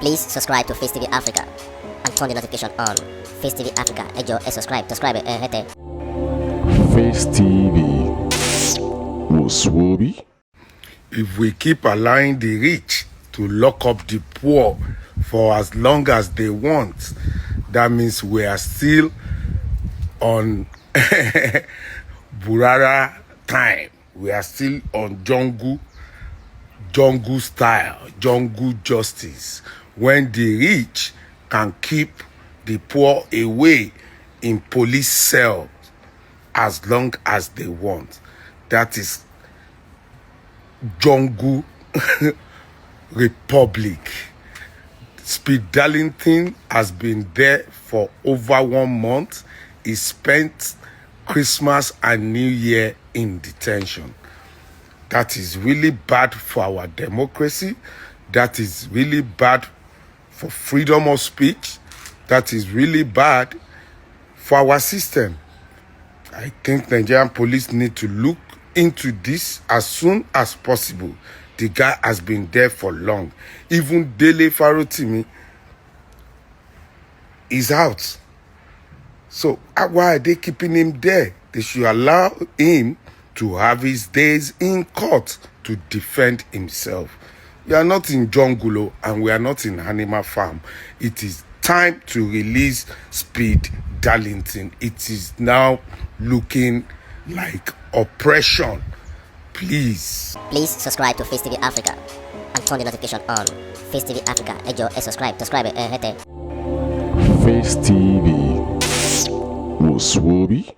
Please subscribe to Facetv Africa and turn the notification on. Facetv Africa, ẹ jọ̀ọ́, subscribe, hete. Face TV was Swoby. If we keep allowing the rich to lock up the poor for as long as they want, that means we are still on Burara time. We are still on jungle style, jungle justice, when the rich can keep the poor away in police cells as long as they want. That is jungle republic. Speed Darlington has been there for over 1 month. He spent Christmas and New Year in detention. That is really bad for our democracy. That is really bad for freedom of speech. That is really bad for our system. I think Nigerian police need to look into this as soon as possible. The guy has been there for long. Even Dele Farotimi is out. So why are they keeping him there? They should allow him to have his days in court to defend himself. We are not in jungle and we are not in animal farm. It is time to release Speed Darlington. It is now looking like oppression. Please subscribe to Facetv Africa and turn the notification on. Facetv Africa, ẹ jọ̀ọ́, subscribe, hete. Face TV was Swoby.